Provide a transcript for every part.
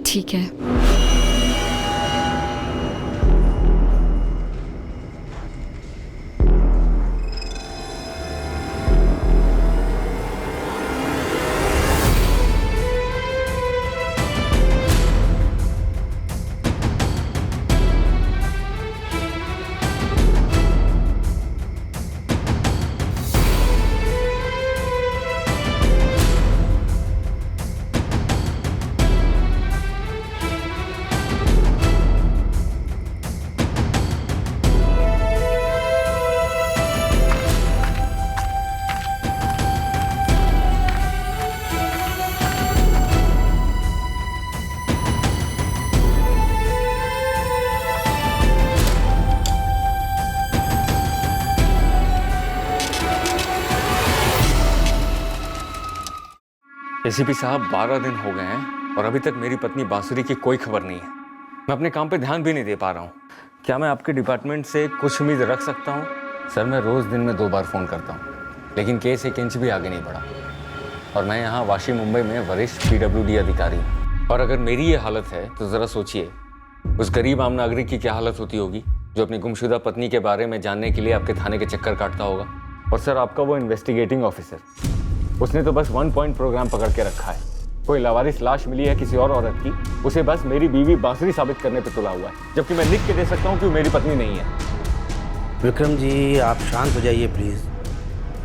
ठीक है। एसीपी साहब 12 दिन हो गए हैं और अभी तक मेरी पत्नी बांसुरी की कोई खबर नहीं है। मैं अपने काम पे ध्यान भी नहीं दे पा रहा हूँ। क्या मैं आपके डिपार्टमेंट से कुछ उम्मीद रख सकता हूँ? सर, मैं रोज़ दिन में 2 बार फ़ोन करता हूँ, लेकिन केस 1 इंच भी आगे नहीं बढ़ा। और मैं यहाँ वाशी मुंबई में वरिष्ठ PWD अधिकारी हूँ। और अगर मेरी ये हालत है तो ज़रा सोचिए उस गरीब आम नागरिक की क्या हालत होती होगी जो अपनी गुमशुदा पत्नी के बारे में जानने के लिए आपके थाने के चक्कर काटता होगा। और सर, आपका वो इन्वेस्टिगेटिंग ऑफिसर, उसने तो बस 1 पॉइंट प्रोग्राम पकड़ के रखा है। कोई लावारिस लाश मिली है किसी और औरत की, उसे बस मेरी बीवी बांसुरी साबित करने पे तुला हुआ है, जबकि मैं लिख के दे सकता हूँ कि वो मेरी पत्नी नहीं है। विक्रम जी, आप शांत हो जाइए प्लीज़।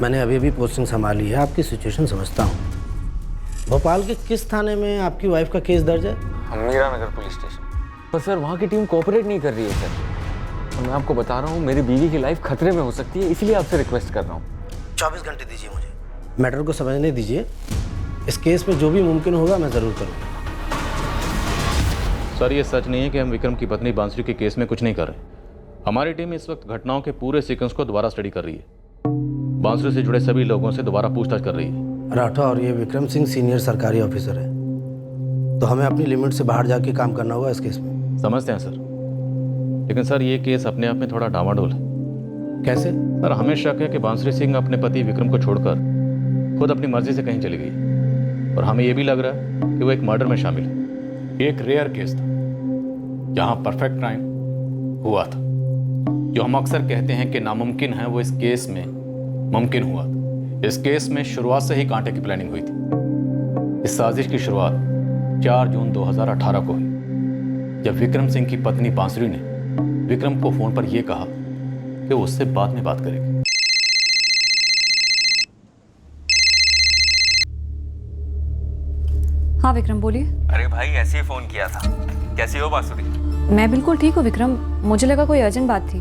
मैंने अभी पोस्टिंग संभाली है, आपकी सिचुएशन समझता हूँ। भोपाल के किस थाने में आपकी वाइफ का केस दर्ज है? मीरा नगर पुलिस स्टेशन। पर सर, वहाँ की टीम कोऑपरेट नहीं कर रही है सर। और मैं आपको बता रहा हूँ, मेरी बीवी की लाइफ खतरे में हो सकती है, इसलिए आपसे रिक्वेस्ट कर रहा हूँ। 24 घंटे दीजिए मुझे, मैटर को समझने दीजिए। इस केस में जो भी मुमकिन होगा मैं ज़रूर करूँगा। सर, ये सच नहीं है कि हम विक्रम की पत्नी बांसुरी के केस में कुछ नहीं कर रहे। हमारी टीम इस वक्त घटनाओं के पूरे सीक्वेंस को दोबारा स्टडी कर रही है। बांसुरी से जुड़े सभी लोगों से दोबारा पूछताछ कर रही है। राठौर, ये विक्रम सिंह सीनियर सरकारी ऑफिसर है, तो हमें अपनी लिमिट से बाहर जाके काम करना होगा इस केस में। समझते हैं सर, लेकिन सर ये केस अपने आप में थोड़ा डामाडोल है। कैसे? सर, हमें शक है कि बांसुरी सिंह अपने पति विक्रम को छोड़कर खुद अपनी मर्जी से कहीं चली गई, और हमें यह भी लग रहा है कि वो एक मर्डर में शामिल है। एक रेयर केस था जहां परफेक्ट क्राइम हुआ था। जो हम अक्सर कहते हैं कि नामुमकिन है, वो इस केस में मुमकिन हुआ था। इस केस में शुरुआत से ही कांटे की प्लानिंग हुई थी। इस साजिश की शुरुआत 4 जून 2018 को हुई, जब विक्रम सिंह की पत्नी बांसुरी ने विक्रम को फोन पर यह कहा कि वो उससे बाद में बात करेगी। हाँ विक्रम, बोलिए। अरे भाई, ऐसे ही फोन किया था। कैसी हो बांसुरी? मैं बिल्कुल ठीक हूँ विक्रम, मुझे लगा कोई अर्जेंट बात थी।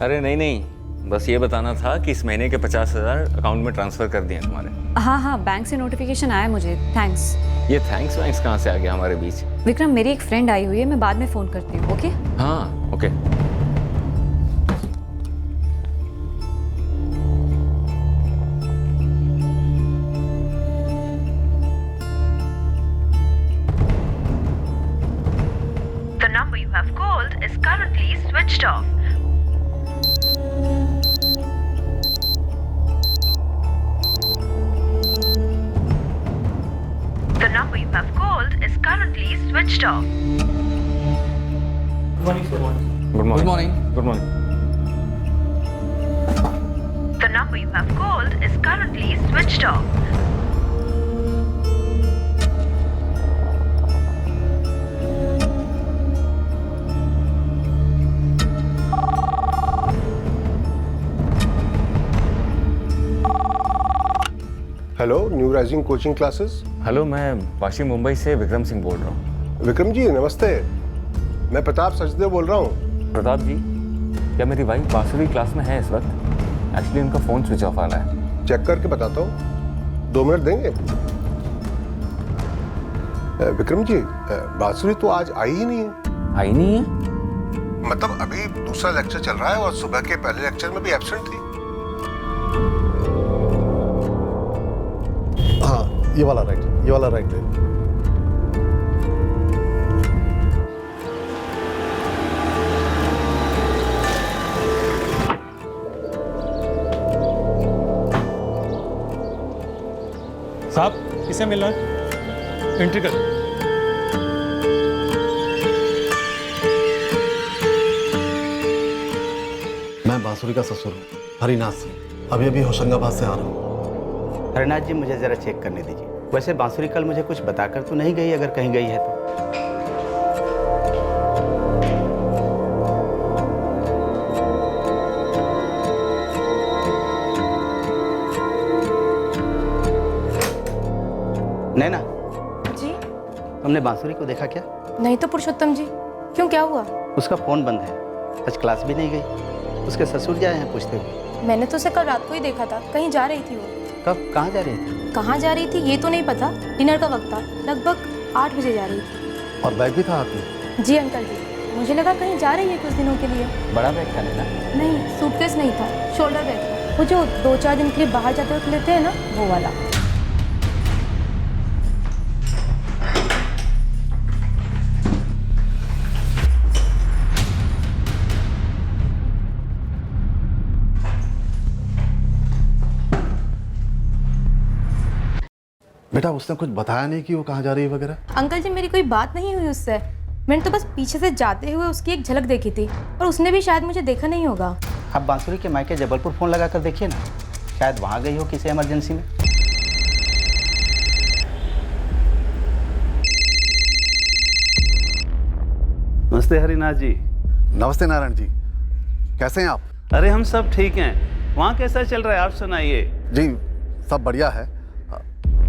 अरे नहीं, बस ये बताना था कि इस महीने के 50,000 अकाउंट में ट्रांसफर कर दिए तुम्हारे। हाँ, बैंक से नोटिफिकेशन आया मुझे, थैंक्स। ये थैंक्स वैंक्स कहाँ से आ गया हमारे बीच? विक्रम, मेरी एक फ्रेंड आई हुई है, मैं बाद में फ़ोन करती हूँ, ओके? हाँ, okay. The number you have called is currently switched off. The number you have called is currently switched off. Good morning. Good morning. The number you have called is currently switched off. Hello, new rising coaching classes. Hello, मैं वाशी मुंबई से विक्रम सिंह बोल रहा हूँ। विक्रम जी नमस्ते, मैं प्रताप सचदेव बोल रहा हूँ। प्रताप जी, क्या मेरी वाइफ बांसुरी क्लास में है इस वक्त? एक्चुअली उनका फ़ोन स्विच ऑफ आ रहा है। चेक करके बताता हूँ, 2 मिनट देंगे? विक्रम जी, बांसुरी तो आज आई ही नहीं है। आई नहीं है? मतलब अभी दूसरा लेक्चर चल रहा है और सुबह के पहले लेक्चर में भी एब्सेंट थी। हाँ, ये वाला राइट है। साहब, किसे मिलना है? एंट्री कर। बांसुरी का ससुर हूँ, हरिनाथ सिंह। अभी अभी होशंगाबाद से आ रहा हूँ। हरिनाथ जी, मुझे ज़रा चेक करने दीजिए। वैसे बांसुरी कल मुझे कुछ बताकर तो नहीं गई, अगर कहीं गई है तो। नैना, जी तुमने बांसुरी को देखा क्या? नहीं तो पुरुषोत्तम जी, क्यों, क्या हुआ? उसका फ़ोन बंद है, आज क्लास भी नहीं गई। उसके ससुर जाए हैं पूछते हुए। मैंने तो उसे कल रात को ही देखा था, कहीं जा रही थी वो। कब, कहाँ जा रही थी? कहाँ जा रही थी ये तो नहीं पता, डिनर का वक्त था, लगभग 8 बजे जा रही थी। और बैग भी था हाथ में? जी अंकल जी, मुझे लगा कहीं जा रही है कुछ दिनों के लिए। बड़ा बैग था नैना? नहीं, सूटकेस नहीं था, शोल्डर बैग था, वो जो 2-4 दिन के लिए बाहर जाते वक्त लेते हैं ना, वो वाला। बेटा उसने कुछ बताया नहीं कि वो कहाँ जा रही है वगैरह? अंकल जी, मेरी कोई बात नहीं हुई उससे। मैंने तो बस पीछे से जाते हुए उसकी एक झलक देखी थी, और उसने भी शायद मुझे देखा नहीं होगा। आप बांसुरी के मायके जबलपुर फ़ोन लगा कर देखिए ना, शायद वहाँ गई हो किसी इमरजेंसी में। नमस्ते हरिनाथ जी। नमस्ते नारायण जी, कैसे हैं आप? अरे हम सब ठीक हैं। वहाँ कैसा चल रहा है, आप सुनाइए। जी सब बढ़िया है।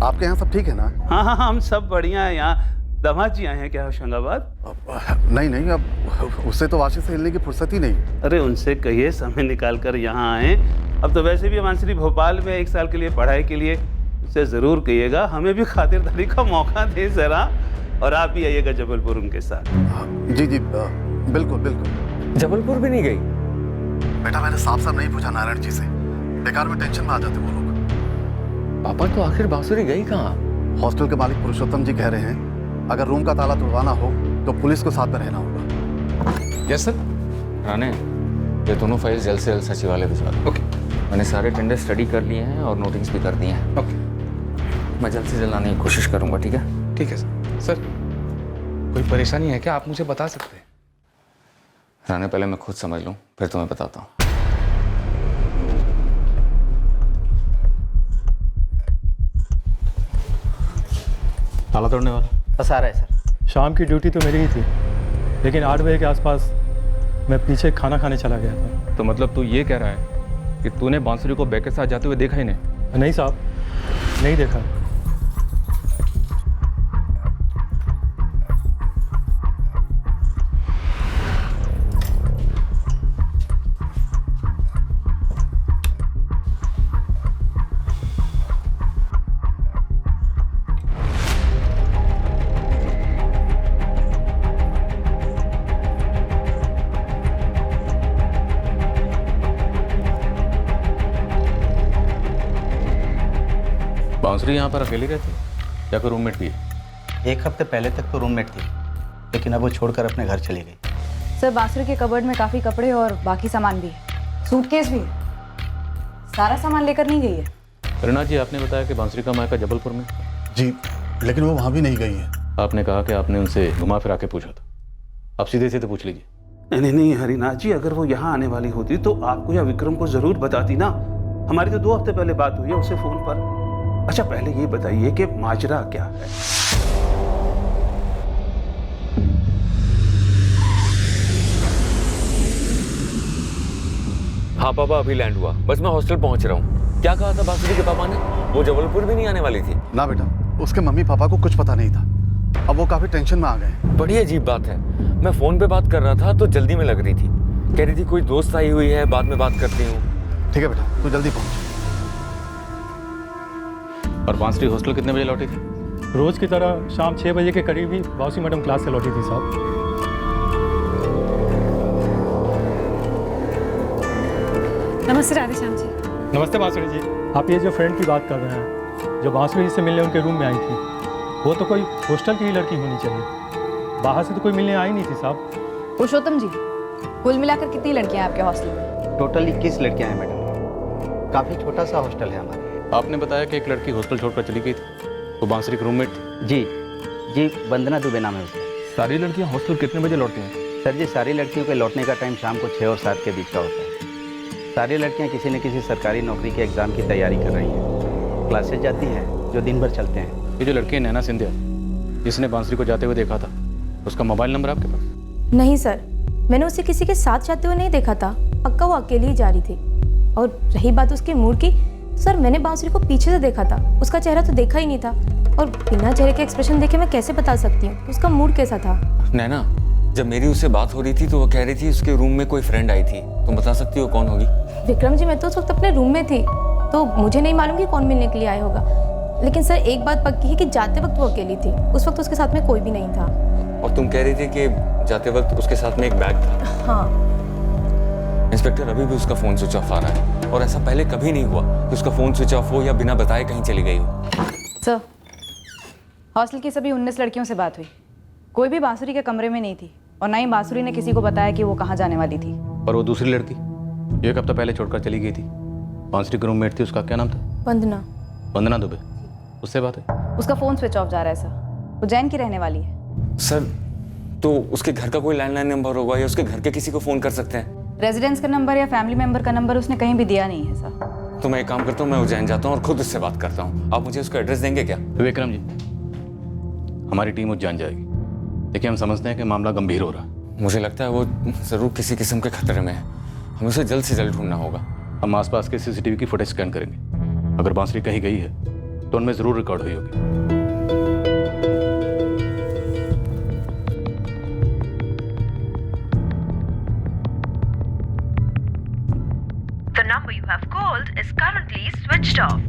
आपके यहाँ सब ठीक है ना? हाँ हाँ, हम सब बढ़िया हैं। यहाँ दामाद जी आए हैं क्या होशंगाबाद? नहीं नहीं, अब उससे तो वाशी से हिलने की फुर्सत ही नहीं। अरे उनसे कहिए समय निकाल कर यहाँ आए। अब तो वैसे भी मानसरी भोपाल में 1 साल के लिए पढ़ाई के लिए, उससे ज़रूर कहिएगा हमें भी खातिरदारी का मौका दे ज़रा। और आप भी आइएगा जबलपुर उनके साथ। जी जी बिल्कुल बिल्कुल। जबलपुर भी नहीं गई? बेटा मैंने साफ साफ नहीं पूछा नारायण जी से, बेकार में टेंशन में आ जाते वो लोग। पापा तो आखिर बांसुरी गई कहाँ? हॉस्टल के मालिक पुरुषोत्तम जी कह रहे हैं अगर रूम का ताला तोड़वाना हो तो पुलिस को साथ में रहना होगा। Yes sir. राणे, ये दोनों फाइल जल्द से जल्द सचिवालय भिजवा दो। ओके। मैंने सारे टेंडर स्टडी कर लिए हैं और नोटिंग्स भी कर दिए हैं। ओके। मैं जल्द से जल्द आने की कोशिश करूंगा, ठीक है? ठीक है सर। सर कोई परेशानी है क्या, आप मुझे बता सकते हैं? राणे, पहले मैं खुद समझ लूं, फिर तुम्हें बताता हूँ। ताला तोड़ने वाला बस आ रहा है सर। शाम की ड्यूटी तो मेरी ही थी, लेकिन 8 बजे के आसपास मैं पीछे खाना खाने चला गया था। तो मतलब तू ये कह रहा है कि तूने बांसुरी को बैग के साथ जाते हुए देखा ही नहीं? नहीं साहब, नहीं देखा। बांसुरी यहाँ पर अकेली रहती है या कोई रूममेट भी है? 1 हफ्ते पहले तक तो रूममेट थी, लेकिन अब वो छोड़कर अपने घर चली गई। सर, बांसुरी के कबर्ड में काफ़ी कपड़े और बाकी सामान भी है, सूटकेस भी है। सारा सामान लेकर नहीं गई है। हरिनाथ जी, आपने बताया कि बांसुरी का मायका जबलपुर में। जी, लेकिन वो वहाँ भी नहीं गई है। आपने कहा कि आपने उनसे घुमा फिरा के पूछा था, आप सीधे सीधे पूछ लीजिए। नहीं नहीं हरिनाथ जी, अगर वो यहाँ आने वाली होती तो आपको या विक्रम को ज़रूर बताती ना। हमारी तो 2 हफ्ते पहले बात हुई है उससे फ़ोन पर। अच्छा पहले ये बताइए कि माजरा क्या है? हाँ पापा, अभी लैंड हुआ, बस मैं हॉस्टल पहुंच रहा हूँ। क्या कहा था बांसुरी के पापा ने? वो जबलपुर भी नहीं आने वाली थी? ना बेटा, उसके मम्मी पापा को कुछ पता नहीं था। अब वो काफी टेंशन में आ गए। बड़ी अजीब बात है। मैं फोन पे बात कर रहा था तो जल्दी में लग रही थी, कह रही थी कोई दोस्त आई हुई है, बाद में बात करती हूँ। ठीक है बेटा, तू जल्दी पहुंच। और बांसुरी हॉस्टल कितने बजे लौटी थी? रोज़ की तरह शाम 6 बजे के करीब ही बाउसी मैडम क्लास से लौटी थी साहब। नमस्ते राधेश्याम जी। नमस्ते बांसुरी जी। आप ये जो फ्रेंड की बात कर रहे हैं, जो बांसुरी से मिलने उनके रूम में आई थी, वो तो कोई हॉस्टल की ही लड़की होनी चाहिए, बाहर से तो कोई मिलने आई नहीं थी साहब। पुरुषोत्तम जी, कुल मिलाकर कितनी लड़कियां हैं आपके हॉस्टल में? टोटल 21 लड़कियां हैं मैडम, काफ़ी छोटा सा हॉस्टल है हमारे। आपने बताया कि एक लड़की हॉस्टल छोड़कर चली गई थी, वो बांसुरी की रूममेट थी? जी जी, वंदना दुबे नाम है उसका। सारी लड़कियां हॉस्टल कितने बजे लौटती हैं? सर जी, सारी लड़कियों के लौटने का टाइम शाम को 6 और 7 के बीच का होता है। सारी लड़कियां किसी न किसी सरकारी नौकरी के एग्ज़ाम की तैयारी कर रही हैं। क्लासेस जाती हैं जो दिन भर चलते हैं। ये जो लड़की है नैना सिंधिया, जिसने बांसुरी को जाते हुए देखा था, उसका मोबाइल नंबर आपके पास? नहीं सर, मैंने उसे किसी के साथ जाते हुए नहीं देखा था। पक्का वो अकेली ही जा रही थी। और रही बात उसके मूड की, तो सर मैंने बांसुरी को पीछे से देखा था, उसका चेहरा तो देखा ही नहीं था। और बिना चेहरे के एक्सप्रेशन देखे मैं कैसे बता सकती हूँ उसका मूड कैसा था। नैना, जब मेरी उससे बात हो रही थी तो वो कह रही थी उसके रूम में कोई फ्रेंड आई थी। तुम बता सकती हो कौन होगी? विक्रम जी, मैं तो उस वक्त अपने रूम में थी, तो मुझे नहीं मालूम कि कौन मिलने के लिए आया होगा। लेकिन सर एक बात पक्की है कि जाते वक्त वो अकेली थी। उस वक्त उसके साथ में कोई भी नहीं था। और तुम कह रही थी कि जाते वक्त उसके साथ में एक बैग था। हाँ। इंस्पेक्टर, अभी भी उसका फोन स्विच ऑफ आ रहा है और ऐसा पहले कभी नहीं हुआ कि उसका फोन स्विच ऑफ हो या बिना बताए कहीं चली गई हो। सर, हॉस्टल की सभी 19 लड़कियों से बात हुई। कोई भी बांसुरी के कमरे में नहीं थी और ना ही बांसुरी ने किसी को बताया कि वो कहाँ जाने वाली थी। और वो दूसरी लड़की 1 हफ्ता पहले छोड़कर चली गई थी, बांसुरी की रूममेट थी, उसका क्या नाम था? वंदना। वंदना दुबे, उससे बात है? उसका फोन स्विच ऑफ जा रहा है सर। उज्जैन की रहने वाली है। सर, तो उसके घर का कोई लैंडलाइन नंबर होगा या उसके घर के किसी को फोन कर सकते हैं? रेजिडेंस का नंबर या फैमिली मेंबर का नंबर उसने कहीं भी दिया नहीं है सर। तो मैं एक काम करता हूँ, मैं उज्जैन जाता हूँ और खुद उससे बात करता हूँ। आप मुझे उसका एड्रेस देंगे क्या? विक्रम जी, हमारी टीम उज्जैन जाएगी। देखिए, हम समझते हैं कि मामला गंभीर हो रहा है। मुझे लगता है वो जरूर किसी किस्म के खतरे में है। हमें उसे जल्द से जल्द ढूंढना होगा। हम आसपास के CCTV की फुटेज स्कैन करेंगे। अगर बांसुरी कहीं गई है तो उनमें जरूर रिकॉर्ड हुई होगी। The number you have called is currently switched off.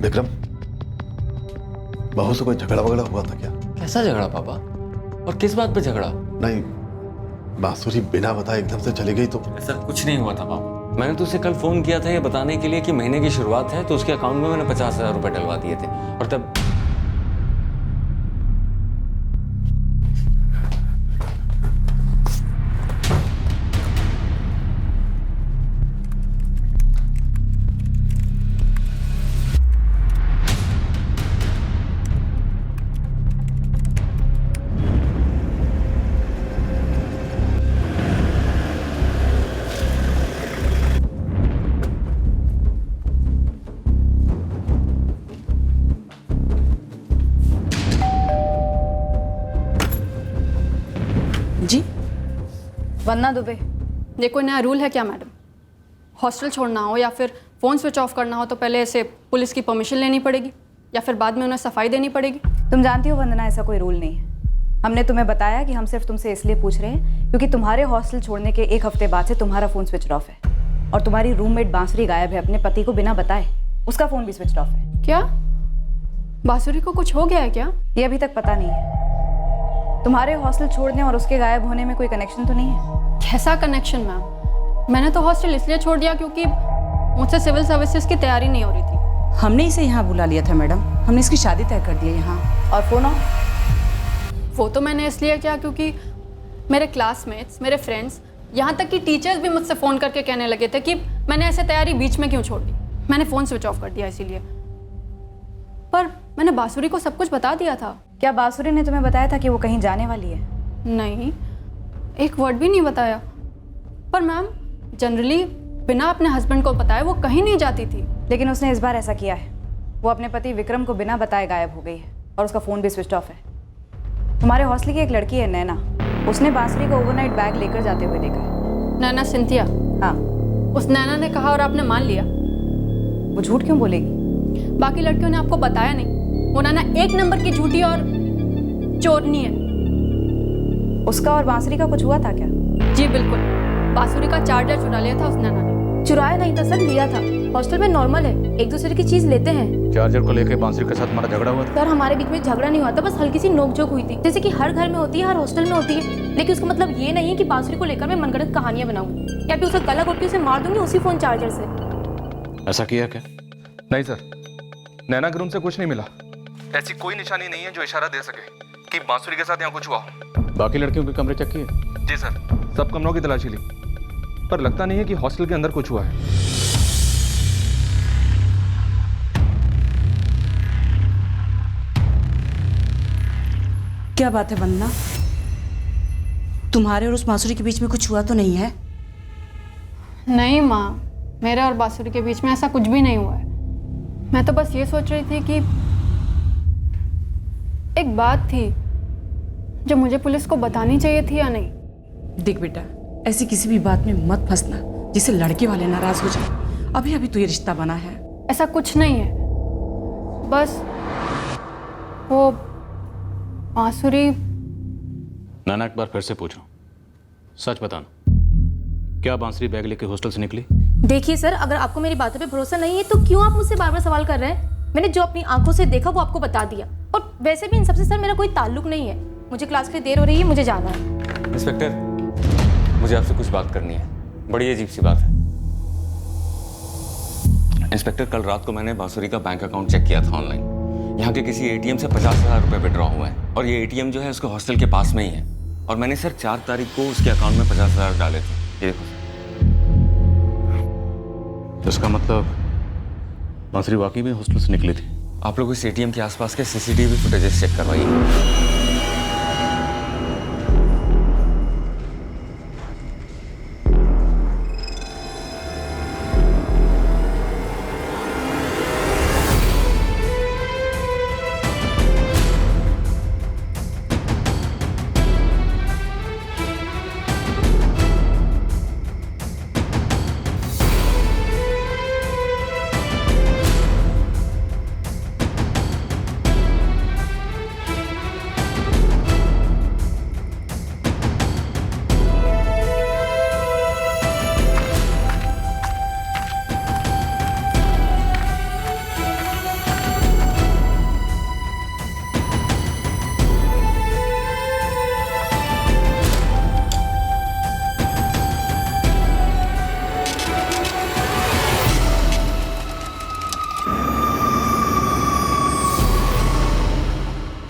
Vikram, बहू से कोई झगड़ा वगड़ा हुआ था क्या? कैसा झगड़ा पापा? और किस बात पे झगड़ा? नहीं, बांसुरी बिना बताए एकदम से चली गई तो? ऐसा कुछ नहीं हुआ था पापा। मैंने तो उसे कल फोन किया था ये बताने के लिए कि महीने की शुरुआत है, तो उसके अकाउंट में मैंने 50,000 रुपए डलवा दिए थे। और तब जी, वंदना दुबे। ये कोई नया रूल है क्या मैडम? हॉस्टल छोड़ना हो या फिर फ़ोन स्विच ऑफ करना हो तो पहले ऐसे पुलिस की परमिशन लेनी पड़ेगी या फिर बाद में उन्हें सफाई देनी पड़ेगी? तुम जानती हो वंदना, ऐसा कोई रूल नहीं है। हमने तुम्हें बताया कि हम सिर्फ तुमसे इसलिए पूछ रहे हैं क्योंकि तुम्हारे हॉस्टल छोड़ने के 1 हफ्ते बाद से तुम्हारा फ़ोन स्विच ऑफ है और तुम्हारी रूममेट बांसुरी गायब है अपने पति को बिना बताए। उसका फ़ोन भी स्विच ऑफ है। क्या बांसुरी को कुछ हो गया है क्या? ये अभी तक पता नहीं है। तुम्हारे हॉस्टल छोड़ने और उसके गायब होने में कोई कनेक्शन तो नहीं है? कैसा कनेक्शन मैम? मैंने तो हॉस्टल इसलिए छोड़ दिया क्योंकि मुझसे सिविल सर्विसेज की तैयारी नहीं हो रही थी। हमने इसे यहाँ बुला लिया था मैडम, हमने इसकी शादी तय कर दी है यहाँ। और फ़ोन ऑफ? वो तो मैंने इसलिए किया क्योंकि मेरे क्लासमेट्स, मेरे फ्रेंड्स, यहाँ तक कि टीचर्स भी मुझसे फ़ोन करके कहने लगे थे कि मैंने ऐसे तैयारी बीच में क्यों छोड़ दी। मैंने फ़ोन स्विच ऑफ कर दिया इसीलिए। पर मैंने बांसुरी को सब कुछ बता दिया था। क्या बांसुरी ने तुम्हें बताया था कि वो कहीं जाने वाली है? नहीं, एक वर्ड भी नहीं बताया। पर मैम, जनरली बिना अपने हस्बैंड को बताए वो कहीं नहीं जाती थी। लेकिन उसने इस बार ऐसा किया है। वो अपने पति विक्रम को बिना बताए गायब हो गई है और उसका फ़ोन भी स्विच ऑफ है। तुम्हारे हॉस्टल की एक लड़की है नैना, उसने बांसुरी को ओवरनाइट बैग लेकर जाते हुए देखा है। नैना सिंथिया? हाँ। उस नैना ने कहा और आपने मान लिया? वो झूठ क्यों बोलेगी? बाकी लड़कियों ने आपको बताया नहीं? वो नैना 1 नंबर की झूठी और चोरनी है। उसका और बांसुरी का कुछ हुआ था क्या? जी बिल्कुल, बांसुरी का चार्जर चुरा लिया था उस नैना ने। चुराया नहीं था सर, लिया था। हॉस्टल में नॉर्मल है, एक दूसरे की चीज लेते हैं। चार्जर को लेकर बांसुरी के साथ हमारा झगड़ा हुआ था? सर हमारे बीच में झगड़ा नहीं हुआ था, बस हल्की सी नोकझोंक हुई थी, जैसे कि हर घर में होती है, हर हॉस्टल में होती है। लेकिन उसका मतलब ये नहीं है कि बांसुरी को लेकर मैं मनगढ़ंत कहानियां बनाऊंगी या फिर उसका गला घोट के उसे मार दूंगी उसी फोन चार्जर से। ऐसा किया क्या? नहीं सर, नैना के रूम से कुछ नहीं मिला। ऐसी कोई निशानी नहीं है जो इशारा दे सके कि बांसुरी के साथ यहाँ कुछ हुआ हो। बाकी लड़कियों के कमरे चेक किए? जी सर, सब कमरों की तलाशी ली, पर लगता नहीं है कि हॉस्टल के अंदर कुछ हुआ है। क्या बात है वंदना, तुम्हारे और उस बांसुरी के बीच में कुछ हुआ तो नहीं है? नहीं माँ, मेरे और बांसुरी के बीच में ऐसा कुछ भी नहीं हुआ है। मैं तो बस ये सोच रही थी कि एक बात थी जो मुझे पुलिस को बतानी चाहिए थी या नहीं। देख बेटा, ऐसी किसी भी बात में मत फंसना जिससे लड़के वाले नाराज हो जाए। अभी अभी तो ये रिश्ता बना है। ऐसा कुछ नहीं है, बस वो बांसुरी। नाना एक बार फिर से पूछो, सच बताना, क्या बांसुरी बैग लेके हॉस्टल से निकली? देखिए सर, अगर आपको मेरी बातों पे भरोसा नहीं है तो क्यों आप मुझसे बार बार सवाल कर रहे हैं? मैंने जो अपनी आंखों से देखा वो आपको बता दिया। और वैसे भी इन सबसे सर मेरा कोई ताल्लुक नहीं है। मुझे क्लास के लिए देर हो रही है, मुझे जाना है। इंस्पेक्टर, मुझे आपसे कुछ बात करनी है। बड़ी अजीब सी बात है। इंस्पेक्टर, कल रात को मैंने बांसुरी का बैंक अकाउंट चेक किया था ऑनलाइन। यहाँ के किसी एटीएम से 50,000 रुपए विड्रॉ हुए हैं और ये एटीएम जो है उसके हॉस्टल के पास में ही है। और मैंने सर 4 तारीख को उसके अकाउंट में 50,000 डाले थे। ये देखो। इसका मतलब बांसुरी वाकई में हॉस्टल से निकली थी। आप लोग इस एटीएम के आसपास के सीसीटीवी फुटेजेस चेक करवाइए।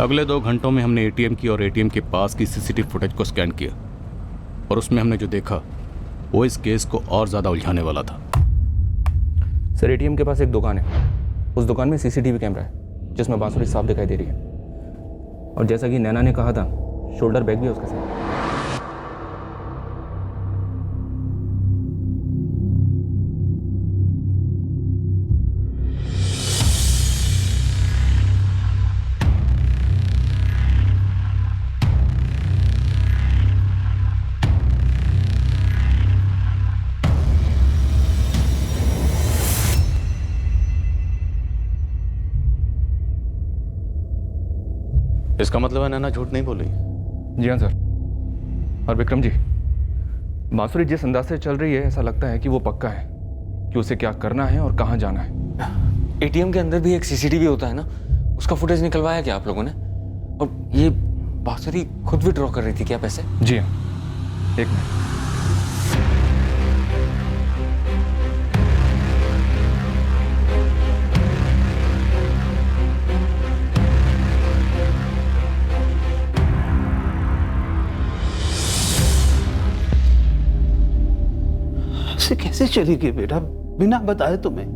अगले 2 घंटों में हमने एटीएम की और एटीएम के पास की सीसीटीवी फुटेज को स्कैन किया और उसमें हमने जो देखा वो इस केस को और ज़्यादा उलझाने वाला था। सर, एटीएम के पास एक दुकान है। उस दुकान में सीसीटीवी कैमरा है जिसमें बांसुरी साफ दिखाई दे रही है। और जैसा कि नैना ने कहा था, शोल्डर बैग भी है उसके साथ। इसका मतलब है नैना झूठ नहीं बोली। जी हाँ सर। और विक्रम जी, बांसुरी जिस अंदाज से चल रही है, ऐसा लगता है कि वो पक्का है कि उसे क्या करना है और कहाँ जाना है। एटीएम के अंदर भी एक सीसीटीवी होता है ना, उसका फुटेज निकलवाया क्या आप लोगों ने? और ये बांसुरी खुद विड्रॉ कर रही थी क्या पैसे? जी हाँ, एक मिनट। कैसे चली गई बेटा बिना बताए तुम्हें?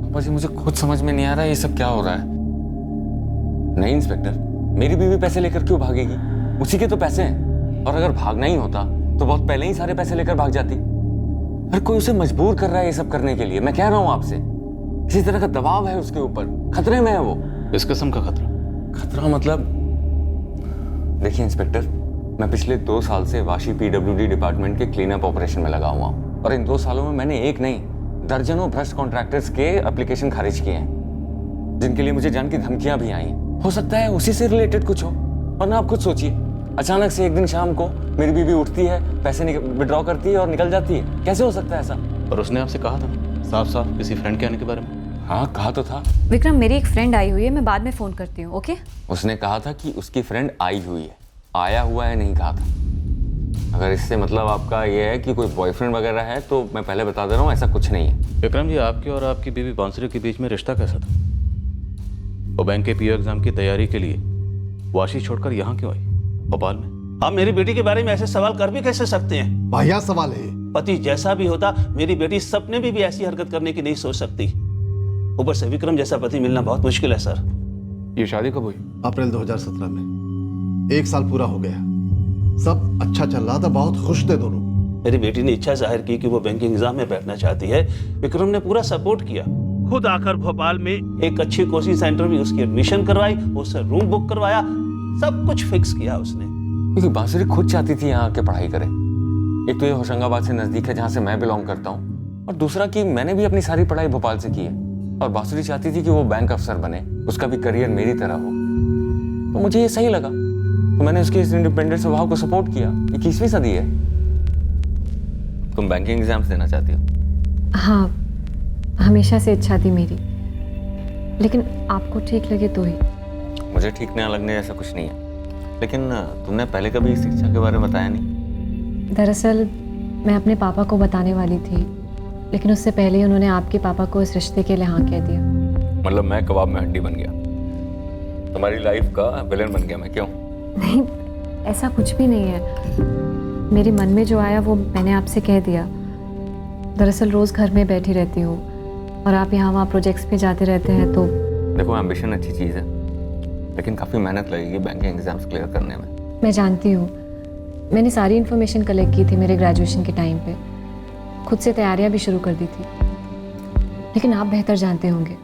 पापा जी, मुझे खुद समझ में नहीं आ रहा ये सब क्या हो रहा है। नहीं इंस्पेक्टर, मेरी बीवी पैसे लेकर क्यों भागेगी? उसी के तो पैसे हैं। और अगर भागना ही होता तो बहुत पहले ही सारे पैसे लेकर भाग जाती। हर कोई उसे मजबूर कर रहा है ये सब करने के लिए। मैं कह रहा हूँ आपसे, किसी तरह का दबाव है उसके ऊपर, खतरे में है वो। इस किस्म का खतरा? खतरा मतलब, देखिए इंस्पेक्टर, मैं पिछले 2 साल से वाशी पीडब्ल्यूडी डिपार्टमेंट के क्लीन अप ऑपरेशन में लगा हुआ हूँ। और इन 2 सालों में मैंने एक नहीं, दर्जनों भ्रष्ट कॉन्ट्रैक्टर्स के एप्लीकेशन खारिज किए हैं, जिनके लिए मुझे जान की धमकियां भी आई। हो सकता है उसी से रिलेटेड कुछ हो। और ना आप खुद सोचिए, अचानक से एक दिन शाम को मेरी बीवी उठती है, पैसे विड्रॉ करती है और निकल जाती है। कैसे हो सकता है ऐसा? और उसने आपसे कहा था साफ साफ किसी फ्रेंड के आने के बारे में? हाँ, कहा तो था। विक्रम, मेरी एक फ्रेंड आई हुई है, मैं बाद में फ़ोन करती हूँ, ओके? उसने कहा था कि उसकी फ्रेंड आई हुई है, आया हुआ है नहीं कहा था। अगर इससे मतलब आपका ये है कि कोई बॉयफ्रेंड वगैरह है तो मैं पहले बता दे रहा हूँ, ऐसा कुछ नहीं है। विक्रम जी, आपके और आपकी बीवी बांसुरी के बीच में रिश्ता कैसा था? वो बैंक के पीओ एग्जाम की तैयारी के लिए वाशी छोड़कर यहाँ क्यों आई, भोपाल में? आप मेरी बेटी के बारे में ऐसे सवाल कर भी कैसे सकते हैं? वाहियात सवाल है। पति जैसा भी होता, मेरी बेटी सपने में भी ऐसी हरकत करने की नहीं सोच सकती। ऊपर से विक्रम जैसा पति मिलना बहुत मुश्किल है सर। ये शादी कब हुई? अप्रैल 2017 में। 1 साल पूरा हो गया। सब अच्छा चल रहा था, बहुत खुश थे दोनों। मेरी बेटी ने इच्छा जाहिर की कि वो बैंकिंग एग्जाम में बैठना चाहती है। विक्रम ने पूरा सपोर्ट किया, खुद आकर भोपाल में एक अच्छी कोचिंग सेंटर में उसकी एडमिशन करवाई, उससे रूम बुक करवाया, सब कुछ फिक्स किया उसने। क्योंकि बांसुरी खुद चाहती थी यहाँ आके पढ़ाई करे। एक तो ये होशंगाबाद से नजदीक है जहाँ से मैं बिलोंग करता हूँ, और दूसरा कि मैंने भी अपनी सारी पढ़ाई भोपाल से की है, और बांसुरी चाहती थी कि वो बैंक अफसर बने, उसका भी करियर मेरी तरह हो। तो मुझे ये सही लगा, तो मैंने उसके इस इंडिपेंडेंट स्वभाव को सपोर्ट किया। 21वीं सदी है, तुम बैंकिंग एग्जाम्स देना चाहती हो? हाँ, हमेशा से इच्छा थी मेरी, लेकिन आपको ठीक लगे तो ही। मुझे ठीक ना लगने जैसा कुछ नहीं है, लेकिन तुमने पहले कभी इस शिक्षा के बारे में बताया नहीं। दरअसल मैं अपने पापा को बताने वाली थी, लेकिन उससे पहले ही उन्होंने आपके पापा को इस रिश्ते के लिए हाँ कह दिया। मतलब मैं कबाब में हड्डी बन गया, तुम्हारी लाइफ का विलेन बन गया मैं, क्यों? नहीं, ऐसा कुछ भी नहीं है। मेरे मन में जो आया वो मैंने आपसे कह दिया। दरअसल रोज़ घर में बैठी रहती हूँ और आप यहाँ वहाँ प्रोजेक्ट्स पे जाते रहते हैं, तो देखो एम्बिशन अच्छी चीज़ है, लेकिन काफ़ी मेहनत लगेगी बैंकिंग एग्जाम्स क्लियर करने में। मैं जानती हूँ, मैंने सारी इन्फॉर्मेशन कलेक्ट की थी मेरे ग्रेजुएशन के टाइम पे, खुद से तैयारियाँ भी शुरू कर दी थी। लेकिन आप बेहतर जानते होंगे,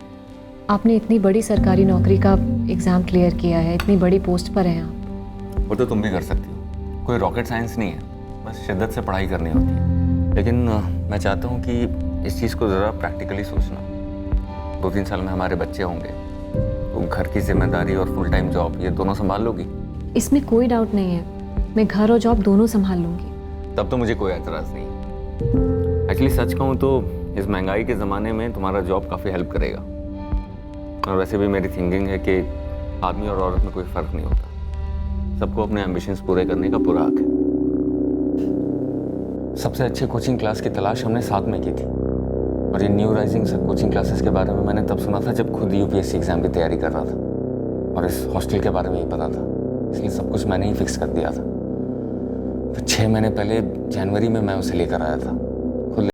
आपने इतनी बड़ी सरकारी नौकरी का एग्ज़ाम क्लियर किया है, इतनी बड़ी पोस्ट पर हैं आप। वो तो तुम भी कर सकती हो, कोई रॉकेट साइंस नहीं है, बस शिद्दत से पढ़ाई करनी होती है। लेकिन मैं चाहता हूँ कि इस चीज़ को ज़रा प्रैक्टिकली सोचना। 2-3 साल में हमारे बच्चे होंगे, तो घर की जिम्मेदारी और फुल टाइम जॉब ये दोनों संभाल लोगी? इसमें कोई डाउट नहीं है, मैं घर और जॉब दोनों संभाल लूँगी। तब तो मुझे कोई एतराज़ नहीं। एक्चुअली सच कहूँ तो इस महंगाई के ज़माने में तुम्हारा जॉब काफ़ी हेल्प करेगा, और वैसे भी मेरी थिंकिंग है कि आदमी और औरत में कोई फ़र्क नहीं होता, सबको अपने एम्बिशंस पूरे करने का पूरा हक है। सबसे अच्छे कोचिंग क्लास की तलाश हमने साथ में की थी, और ये न्यू राइजिंग कोचिंग क्लासेस के बारे में मैंने तब सुना था जब खुद यूपीएससी एग्जाम की तैयारी कर रहा था, और इस हॉस्टल के बारे में ही पता था, इसलिए सब कुछ मैंने ही फिक्स कर दिया था। फिर 6 महीने पहले जनवरी में मैं उसे लेकर आया था खुद।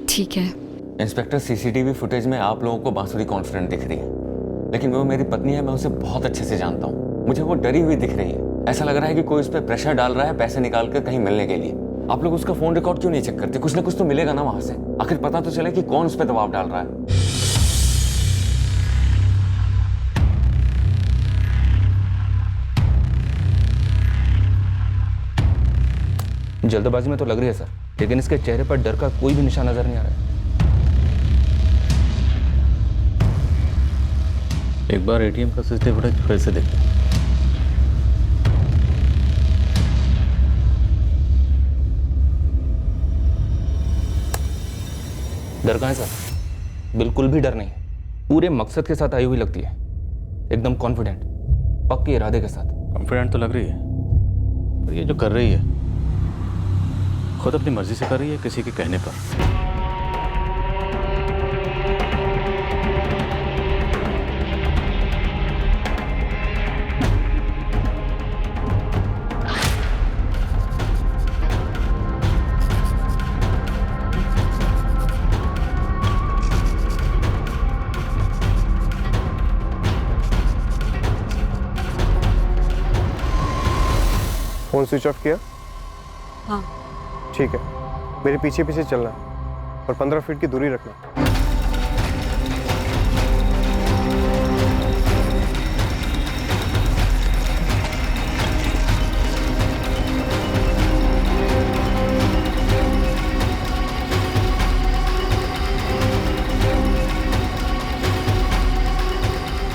ठीक है। इंस्पेक्टर, सीसीटीवी फुटेज में आप लोगों को बांसुरी कॉन्फिडेंट दिख रही है, लेकिन वो मेरी पत्नी है, मैं उसे बहुत अच्छे से जानता हूँ। मुझे वो डरी हुई दिख रही है, ऐसा लग रहा है कि कोई उस पर प्रेशर डाल रहा है पैसे निकाल कर कहीं मिलने के लिए। आप लोग उसका फोन रिकॉर्ड क्यों नहीं चेक करते? कुछ ना कुछ तो मिलेगा ना वहां से, आखिर पता तो चले कि कौन उस पर दबाव डाल रहा है। जल्दबाजी में तो लग रही है सर, लेकिन इसके चेहरे पर डर का कोई भी निशान नजर नहीं आ रहा है। एक बार एटीएम का सीसीटीवी फुटेज फिर से देखते हैं। डर कहाँ है सर? बिल्कुल भी डर नहीं, पूरे मकसद के साथ आई हुई लगती है, एकदम कॉन्फिडेंट, पक्के इरादे के साथ। कॉन्फिडेंट तो लग रही है, पर ये जो कर रही है खुद अपनी मर्जी से कर रही है, किसी के कहने पर। फोन स्विच ऑफ किया? हाँ। ठीक है, मेरे पीछे पीछे चलना और 15 फीट की दूरी रखना।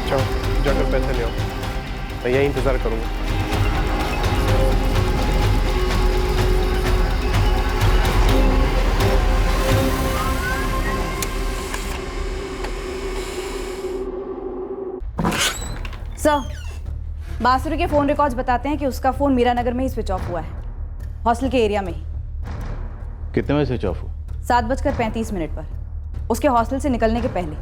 चलो जाकर पैसे ले आओ, मैं यही इंतजार करूंगा। सर, बांसुरी के फ़ोन रिकॉर्ड्स बताते हैं कि उसका फ़ोन मीरा नगर में ही स्विच ऑफ हुआ है, हॉस्टल के एरिया में ही। कितने बजे स्विच ऑफ हुआ? 7:35 पर, उसके हॉस्टल से निकलने के पहले,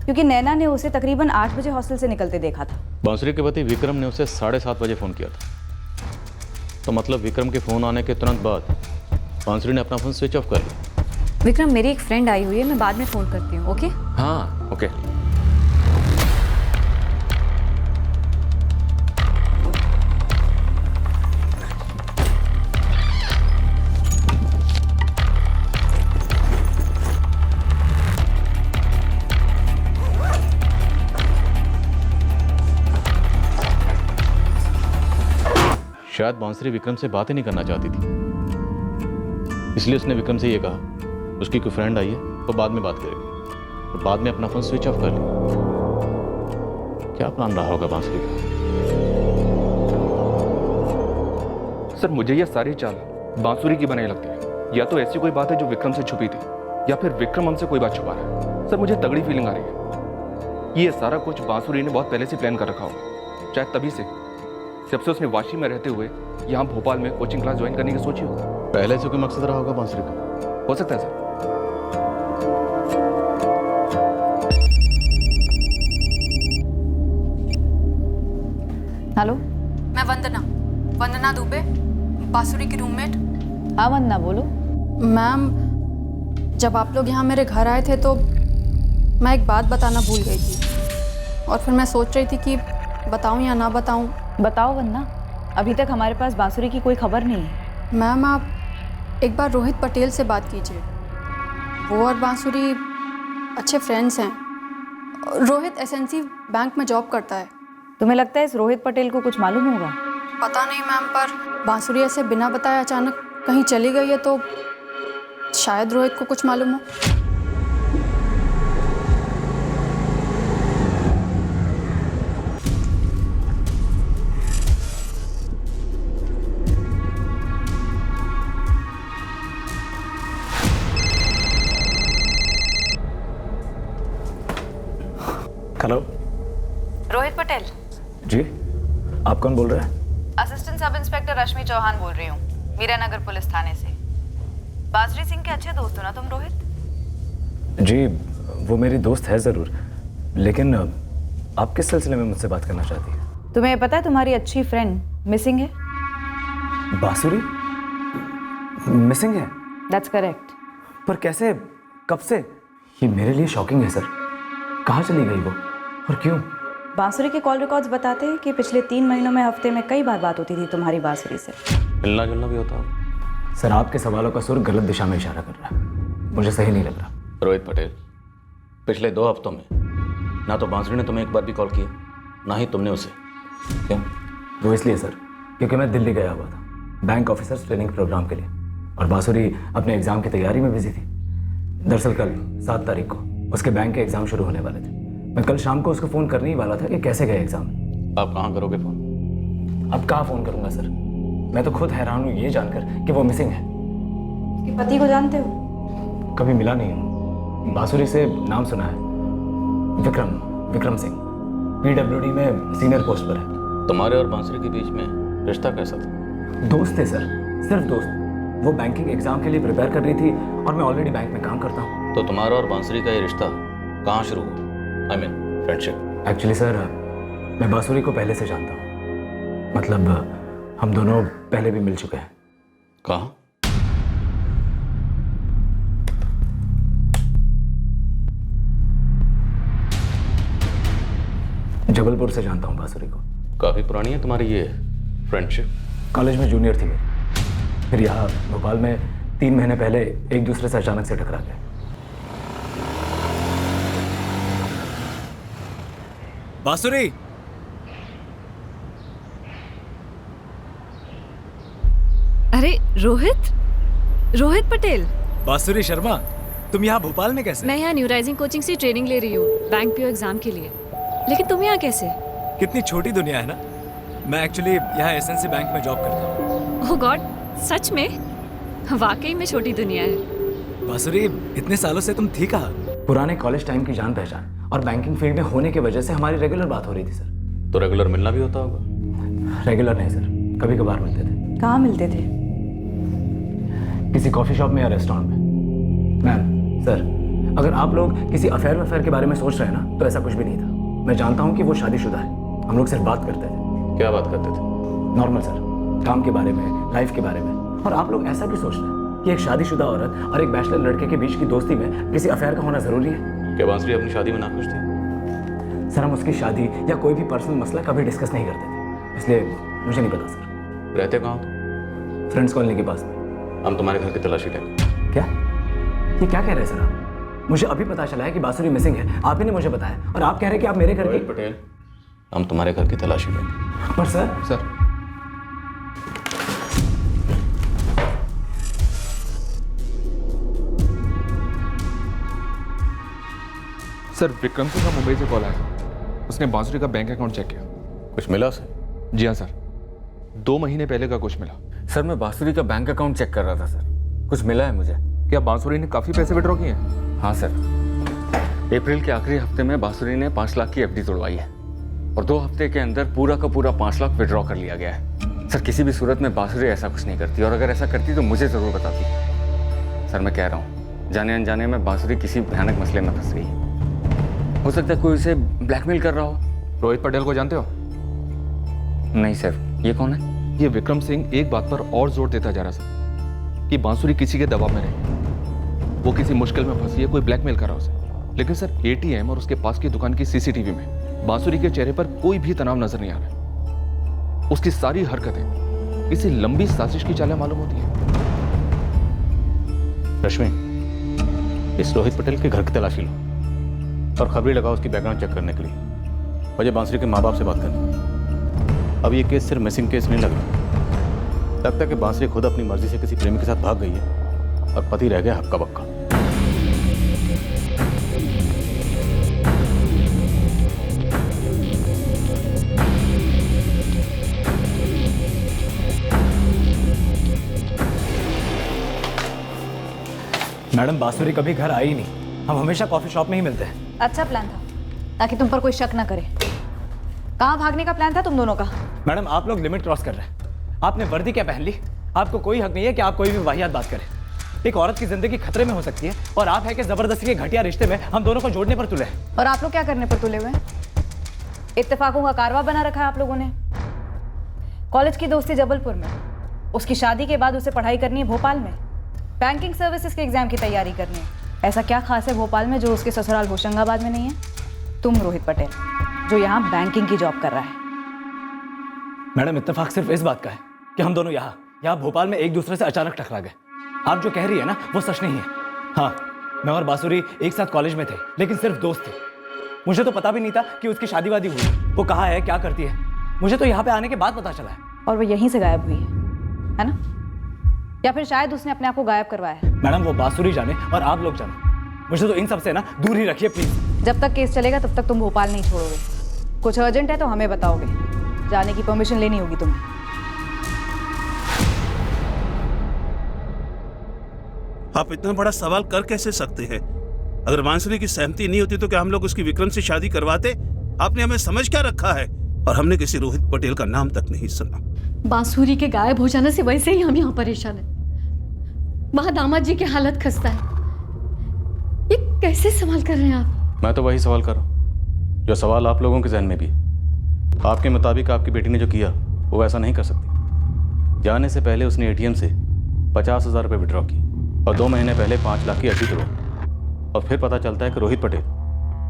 क्योंकि नैना ने उसे तकरीबन 8 बजे हॉस्टल से निकलते देखा था। बांसुरी के पति विक्रम ने उसे 7:30 बजे फ़ोन किया था, तो मतलब विक्रम के फ़ोन आने के तुरंत बाद बांसुरी ने अपना फ़ोन स्विच ऑफ कर लिया। विक्रम, मेरी एक फ्रेंड आई हुई है, मैं बाद में फ़ोन करती हूँ, ओके? हाँ ओके। शायद बांसुरी विक्रम से बात ही नहीं करना चाहती थी, इसलिए उसने विक्रम से ये कहा उसकी कोई फ्रेंड आई है तो बाद में बात करेगी, और बाद में अपना फोन स्विच ऑफ कर लिया। क्या प्लान रहा होगा बांसुरी का? सर मुझे ये सारी चाल बांसुरी की बनाई लगती है। या तो ऐसी कोई बात है जो विक्रम से छुपी थी, या फिर विक्रम हमसे कोई बात छुपा रहा है। सर मुझे तगड़ी फीलिंग आ रही है कि ये सारा कुछ बांसुरी ने बहुत पहले से प्लान कर रखा होगा, शायद तभी से, जब से उसने वाशी में रहते हुए यहाँ भोपाल में कोचिंग क्लास ज्वाइन करने की सोची हो। पहले से कोई मकसद रहा होगा बांसुरी का? हो सकता है सर। हेलो, मैं वंदना दुबे, बांसुरी की रूममेट। हाँ वंदना, बोलो। मैम, जब आप लोग यहाँ मेरे घर आए थे तो मैं एक बात बताना भूल गई थी, और फिर मैं सोच रही थी कि बताऊँ या ना बताऊँ। बताओ वंदना, अभी तक हमारे पास बांसुरी की कोई खबर नहीं है। मैम, आप एक बार रोहित पटेल से बात कीजिए, वो और बांसुरी अच्छे फ्रेंड्स हैं। रोहित एसएनसी बैंक में जॉब करता है। तुम्हें लगता है इस रोहित पटेल को कुछ मालूम होगा? पता नहीं मैम, पर बांसुरी ऐसे बिना बताए अचानक कहीं चली गई है तो शायद रोहित को कुछ मालूम हो। हेलो, रोहित पटेल जी, आप कौन बोल रहे हैं? असिस्टेंट सब इंस्पेक्टर रश्मि चौहान बोल रही हूँ, मीरा नगर पुलिस थाने से। बांसुरी सिंह के अच्छे दोस्त हो ना तुम रोहित? जी, वो मेरी दोस्त है ज़रूर, लेकिन आप किस सिलसिले में मुझसे बात करना चाहती हैं? तुम्हें पता है तुम्हारी अच्छी फ्रेंड मिसिंग है? बांसुरी मिसिंग है? That's correct. पर कैसे, कब से? ये मेरे लिए शॉकिंग है सर। कहाँ चली गई वो और क्यों? बांसुरी के कॉल रिकॉर्ड्स बताते हैं कि पिछले 3 महीनों में हफ्ते में कई बार बात होती थी तुम्हारी बांसुरी से। मिलना जुलना भी होता होगा? सर, आपके सवालों का सुर गलत दिशा में इशारा कर रहा है, मुझे सही नहीं लग रहा। रोहित पटेल, पिछले 2 हफ्तों में ना तो बांसुरी ने तुम्हें एक बार भी कॉल किया, ना ही तुमने उसे। क्यों? वो इसलिए सर, क्योंकि मैं दिल्ली गया हुआ था बैंक ऑफिसर्स ट्रेनिंग प्रोग्राम के लिए, और बांसुरी अपने एग्ज़ाम की तैयारी में बिजी थी। दरअसल कल 7 तारीख को उसके बैंक के एग्ज़ाम शुरू होने वाले थे। मैं कल शाम को उसको फ़ोन करने ही वाला था कि कैसे गए एग्ज़ाम। आप कहाँ करोगे फ़ोन? अब कहाँ फ़ोन करूँगा सर, मैं तो खुद हैरान हूँ ये जानकर कि वो मिसिंग है। उसके पति को जानते हो? कभी मिला नहीं हूँ, बांसुरी से नाम सुना है। विक्रम सिंह PWD में सीनियर पोस्ट पर है। तुम्हारे और बांसुरी के बीच में रिश्ता कैसा था? दोस्त थे सर, सिर्फ दोस्त। वो बैंकिंग एग्जाम के लिए प्रिपेयर कर रही थी और मैं ऑलरेडी बैंक में काम करता हूँ। तो तुम्हारा और बांसुरी का ये रिश्ता कहाँ शुरू हुआ? I mean friendship. Actually sir, मैं बांसुरी को पहले से जानता हूँ, मतलब हम दोनों पहले भी मिल चुके हैं। कहाँ? जबलपुर से जानता हूँ बांसुरी को। काफ़ी पुरानी है तुम्हारी ये फ्रेंडशिप? कॉलेज में जूनियर थी मेरी, फिर यहाँ भोपाल में 3 महीने पहले एक दूसरे से अचानक से टकरा गए। बांसुरी, अरे रोहित पटेल। बांसुरी शर्मा, तुम यहाँ भोपाल में कैसे? मैं यहाँ न्यू राइजिंग कोचिंग से ट्रेनिंग ले रही हूँ बैंक पीओ एग्जाम के लिए। लेकिन तुम यहाँ कैसे? कितनी छोटी दुनिया है ना। मैं एक्चुअली यहाँ एसएनसी बैंक में जॉब करता हूँ। ओह गॉड, सच में? वाकई में छोटी दुनिया है। बांसुरी, इतने सालों से तुम थी कहाँ? पुराने कॉलेज टाइम की जान पहचान और बैंकिंग फील्ड में होने की वजह से हमारी रेगुलर बात हो रही थी सर। तो रेगुलर मिलना भी होता होगा? रेगुलर नहीं सर, कभी कभार मिलते थे। कहाँ मिलते थे? किसी कॉफ़ी शॉप में या रेस्टोरेंट में। मैम सर, अगर आप लोग किसी अफेयर के बारे में सोच रहे हैं ना, तो ऐसा कुछ भी नहीं था। मैं जानता हूँ कि वो शादीशुदा है। हम लोग सिर्फ बात करते थे। क्या बात करते थे? नॉर्मल सर, काम के बारे में, लाइफ के बारे में। और आप लोग ऐसा क्यों सोच रहे हैं कि एक शादीशुदा औरत और एक बैचलर लड़के के बीच की दोस्ती में किसी अफेयर का होना ज़रूरी है? क्या बांसुरी अपनी शादी में नाखुश थी? सर, हम उसकी शादी या कोई भी पर्सनल मसला कभी डिस्कस नहीं करते थे, इसलिए मुझे नहीं पता सर। रहते कहाँ? फ्रेंड्स कॉलोनी के पास में। हम तुम्हारे घर की तलाशी लेंगे। क्या? ये क्या कह रहे हैं सर आप? मुझे अभी पता चला है कि बांसुरी मिसिंग है। आप ही ने मुझे बताया और आप कह रहे हैं कि आप मेरे घर रोहित पटेल, हम तुम्हारे घर की तलाशी लेंगे। पर सर सर, विक्रम सिंह का मुंबई से कॉल आया। उसने बांसुरी का बैंक अकाउंट चेक किया। कुछ मिला उसे? जी हाँ सर, 2 महीने पहले का कुछ मिला। सर, मैं बांसुरी का बैंक अकाउंट चेक कर रहा था सर, कुछ मिला है मुझे। क्या बांसुरी ने काफ़ी पैसे विड्रॉ किए हैं? हाँ सर, अप्रैल के आखिरी हफ्ते में बांसुरी ने 5 लाख की एफडी तोड़वाई है और 2 हफ्ते के अंदर पूरा का पूरा 5 लाख विड्रॉ कर लिया गया है। सर, किसी भी सूरत में बांसुरी ऐसा कुछ नहीं करती, और अगर ऐसा करती तो मुझे ज़रूर बताती। सर, मैं कह रहा हूँ, जाने अनजाने में बांसुरी किसी भयानक मसले में फंस गई है। हो सकता है कोई उसे ब्लैकमेल कर रहा हो। रोहित पटेल को जानते हो? नहीं सर, ये कौन है? ये विक्रम सिंह एक बात पर और जोर देता जा रहा सर कि बांसुरी किसी के दबाव में नहीं, वो किसी मुश्किल में फंसी है, कोई ब्लैकमेल कर रहा है उसे। लेकिन सर, एटीएम और उसके पास की दुकान की सीसीटीवी में बांसुरी के चेहरे पर कोई भी तनाव नजर नहीं आ रहा। उसकी सारी हरकतें किसी लंबी साजिश की चालें मालूम होती है। रश्मि, इस रोहित पटेल के घर की तलाशी लो और खबरें लगाओ उसकी बैकग्राउंड चेक करने के लिए। मुझे बांसुरी के माँ बाप से बात करनी। अब ये केस सिर्फ मिसिंग केस नहीं लग रहा, लगता है कि बांसुरी खुद अपनी मर्जी से किसी प्रेमी के साथ भाग गई है और पति रह गया हक्का बक्का। मैडम, बांसुरी कभी घर आई ही नहीं। हम हमेशा कॉफी शॉप में ही मिलते हैं। अच्छा प्लान था, ताकि तुम पर कोई शक ना करे। कहाँ भागने का प्लान था तुम दोनों का? मैडम, आप लोग लिमिट क्रॉस कर रहे हैं। आपने वर्दी क्या पहन ली? आपको कोई हक नहीं है कि आप कोई भी वाहियात बात करें। एक औरत की जिंदगी खतरे में हो सकती है और आप है कि जबरदस्ती के घटिया रिश्ते में हम दोनों को जोड़ने पर तुले। और आप लोग क्या करने पर तुले हुए हैं? इत्तेफाकों का कारवा बना रखा है आप लोगों ने। कॉलेज की दोस्ती जबलपुर में, उसकी शादी के बाद उसे पढ़ाई करनी है भोपाल में, बैंकिंग सर्विसेज के एग्जाम की तैयारी करनी है। ऐसा क्या खास है भोपाल में जो उसके ससुराल होशंगाबाद में नहीं है? तुम रोहित पटेल, जो यहाँ बैंकिंग की जॉब कर रहा है। मैडम, इत्तेफाक सिर्फ इस बात का है कि हम दोनों यहाँ भोपाल में एक दूसरे से अचानक टकरा गए। आप जो कह रही है ना, वो सच नहीं है। हाँ, मैं और बांसुरी एक साथ कॉलेज में थे, लेकिन सिर्फ दोस्त थे। मुझे तो पता भी नहीं था कि उसकी शादी वादी हुई, वो कहाँ है, क्या करती है। मुझे तो यहाँ पे आने के बाद पता चला है। और वो यहीं से गायब हुई है ना? या फिर शायद उसने अपने आप को गायब करवाया है? मैडम, वो बांसुरी जाने और आप लोग जाने। मुझे तो इन सब से ना दूर ही रखिए प्लीज। जब तक केस चलेगा तब तक तुम भोपाल नहीं छोड़ोगे। कुछ अर्जेंट है तो हमें बताओगे, जाने की परमिशन लेनी होगी तुम्हें। आप इतना बड़ा सवाल कर कैसे सकते हैं? अगर बांसुरी की सहमति नहीं होती तो क्या हम लोग उसकी विक्रम से शादी करवाते? आपने हमें समझ क्या रखा है? और हमने किसी रोहित पटेल का नाम तक नहीं सुना। बांसुरी के गायब हो जाने से वैसे ही हम यहाँ परेशान हैं। वहां दामाद जी की हालत खस्ता है। ये कैसे सवाल कर रहे हैं आप? मैं तो वही सवाल कर रहा हूँ जो सवाल आप लोगों के जहन में भी। आपके मुताबिक आपकी बेटी ने जो किया वो ऐसा नहीं कर सकती। जाने से पहले उसने एटीएम से 50,000 रुपये विड्रॉ की और 2 महीने पहले 5 लाख की एफडी तोड़ी। और फिर पता चलता है कि रोहित पटेल,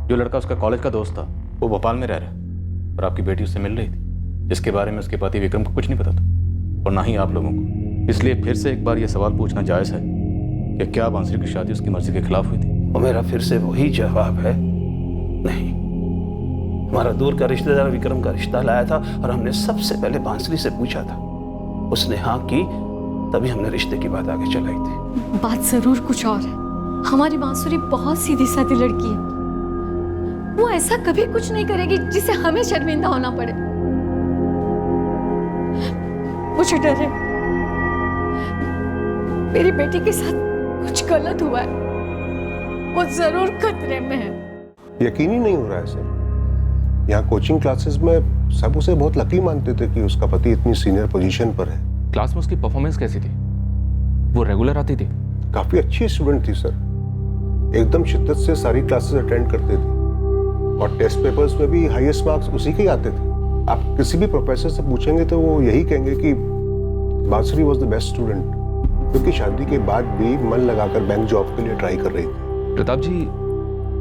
जो लड़का उसका कॉलेज का दोस्त था, वो भोपाल में रह रहा है और आपकी बेटी उससे मिल रही थी, जिसके बारे में उसके पति विक्रम को कुछ नहीं पता था और ना ही आप लोगों को। इसलिए फिर से एक बार ये सवाल पूछना जायज़ है कि क्या बांसुरी की शादी उसकी मर्जी के खिलाफ हुई थी? और मेरा फिर से वही जवाब है, नहीं। हमारा दूर का रिश्तेदार विक्रम का रिश्ता लाया था और हमने सबसे पहले बांसुरी से पूछा था। उसने हाँ की, तभी हमने रिश्ते की बात आगे चलाई थी। बात जरूर कुछ और है। हमारी बांसुरी बहुत सीधी सादी लड़की है। वो ऐसा कभी कुछ नहीं करेगी जिसे हमें शर्मिंदा होना पड़े। मुझे डर है मेरी बेटी के साथ कुछ गलत हुआ है। वो जरूर खतरे में है। यकीन ही नहीं हो रहा है सर। यहाँ कोचिंग क्लासेस में सब उसे बहुत लकी मानते थे कि उसका पति इतनी सीनियर पोजीशन पर है। क्लास में उसकी परफॉर्मेंस कैसी थी? वो रेगुलर आती थी? काफी अच्छी स्टूडेंट थी सर, एकदम शिद्दत से सारी क्लासेस अटेंड करते थे और टेस्ट पेपर्स में भी हाईएस्ट मार्क्स उसी के ही आते थे। आप किसी भी प्रोफेसर से पूछेंगे तो वो यही कहेंगे कि बांसुरी वॉज द बेस्ट स्टूडेंट, क्योंकि शादी के बाद भी मन लगाकर बैंक जॉब के लिए ट्राई कर रही थी। प्रताप जी,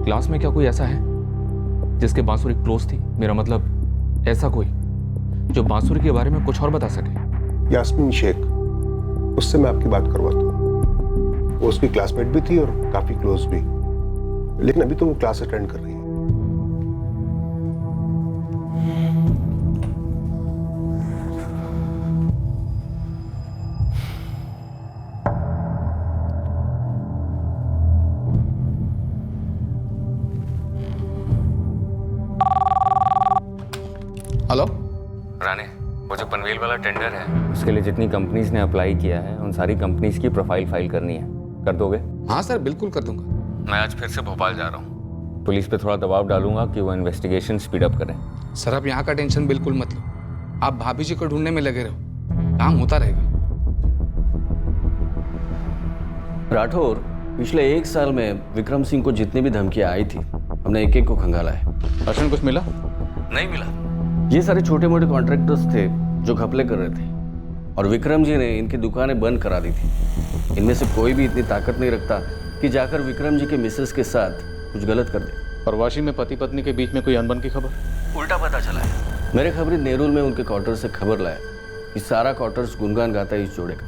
क्लास में क्या कोई ऐसा है जिसके बांसुरी क्लोज थी? मेरा मतलब ऐसा कोई जो बांसुरी के बारे में कुछ और बता सके? यास्मीन शेख, उससे मैं आपकी बात करवाता हूँ। वो उसकी क्लासमेट भी थी और काफी क्लोज भी, लेकिन अभी तो वो क्लास अटेंड कर रही है। हेलो राणे, वो जो पनवेल वाला टेंडर है उसके लिए जितनी कंपनीज ने अप्लाई किया है उन सारी कंपनीज की प्रोफाइल फाइल करनी है, कर दोगे? हाँ सर, बिल्कुल कर दूंगा। मैं आज फिर से भोपाल जा रहा हूँ, पुलिस पे थोड़ा दबाव डालूंगा कि वो इन्वेस्टिगेशन स्पीड अप करें। सर आप यहाँ का टेंशन बिल्कुल मत लो, आप भाभी जी को ढूंढने में लगे रहो, काम होता रहेगा। राठौर, पिछले 1 साल में विक्रम सिंह को जितनी भी धमकियां आई थी हमने एक एक को खंगाला है। अर्शन कुछ मिला? नहीं मिला। ये सारे छोटे मोटे कॉन्ट्रैक्टर्स थे जो घपले कर रहे थे और विक्रम जी ने इनकी दुकानें बंद करा दी थी। इनमें से कोई भी इतनी ताकत नहीं रखता कि जाकर विक्रम जी के मिसेस के साथ कुछ गलत कर दे। और वाशी में पति पत्नी के बीच में कोई अनबन की खबर? उल्टा पता चला है। मेरे खबरी नेरुल में उनके क्वार्टर से खबर लाया कि सारा क्वार्टर्स गुनगान गाता है इस जोड़े का।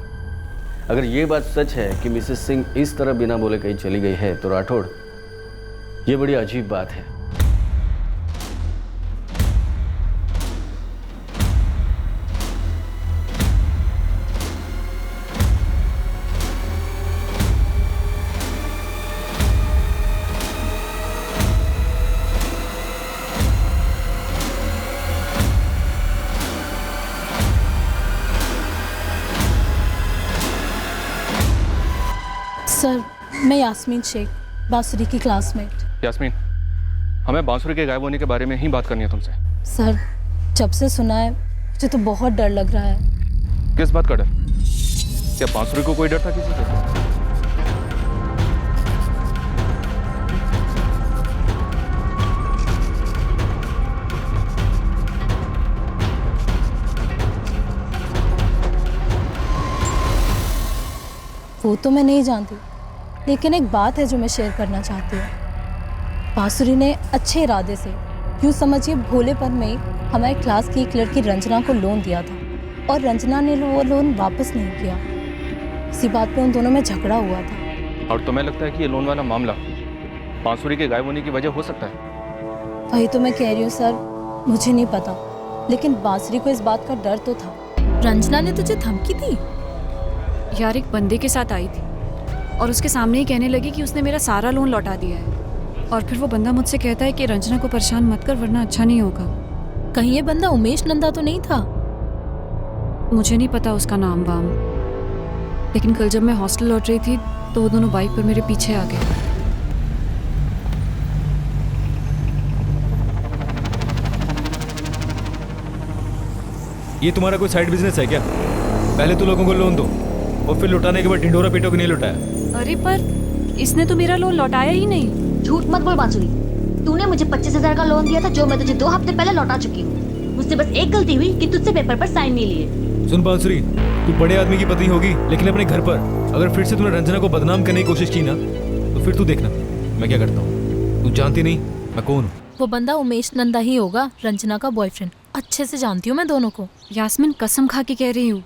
अगर ये बात सच है कि मिसेस सिंह इस तरह बिना बोले कहीं चली गई है तो राठौड़, ये बड़ी अजीब बात है। सर, मैं यास्मीन शेख, बांसुरी की क्लासमेट। यास्मीन, हमें बांसुरी के गायब होने के बारे में ही बात करनी है तुमसे। सर, जब से सुना है मुझे तो बहुत डर लग रहा है। किस बात का डर? क्या बांसुरी को कोई डर था किसी से? वो तो मैं नहीं जानती, लेकिन एक बात है जो मैं शेयर करना चाहती हूँ। बांसुरी ने अच्छे इरादे से, यूँ समझिए भोलेपन में, हमारे क्लास की एक लड़की रंजना को लोन दिया था और रंजना ने वो लोन वापस नहीं किया। इसी बात पे उन दोनों में झगड़ा हुआ था। और तुम्हें लगता है कि ये लोन वाला मामला बांसुरी के गायब होने की वजह हो सकता है? वही तो मैं कह रही हूँ सर, मुझे नहीं पता, लेकिन बांसुरी को इस बात का डर तो था। रंजना ने तुझे धमकी दी? यार, एक बंदे के साथ आई थी और उसके सामने ही कहने लगी कि उसने मेरा सारा लोन लौटा दिया है। और फिर वो बंदा मुझसे कहता है कि रंजना को परेशान मत कर वरना अच्छा नहीं होगा। कहीं ये बंदा उमेश नंदा तो नहीं था? मुझे नहीं पता उसका नाम वाम, लेकिन कल जब मैं हॉस्टल लौट रही थी तो वो दोनों बाइक पर मेरे पीछे आ गए। ये तुम्हारा कोई साइड बिजनेस है क्या? पहले तो लोगों को लोन दो और फिर लौटाने के बाद ढिंढोरा पीटो कि नहीं लौटाया। अरे पर इसने तो मेरा लोन लौटाया ही नहीं। झूठ मत बोल बांसुरी, तूने मुझे 25,000 का लोन दिया था जो मैं तुझे 2 हफ्ते पहले लौटा चुकी हूँ। मुझसे बस एक गलती हुई कि तुझसे पेपर पर साइन नहीं लिए। सुन बांसुरी, तू बड़े आदमी की पत्नी होगी लेकिन अपने घर पर अगर फिर से तूने रंजना को बदनाम करने की कोशिश की ना तो फिर तू देखना मैं क्या करता हूँ। तू जानती नहीं मैं कौन हूँ। वो बंदा उमेश नंदा ही होगा, रंजना का बॉयफ्रेंड। अच्छे से जानती हूँ मैं दोनों को। यास्मीन, कसम खा के कह रही हूँ,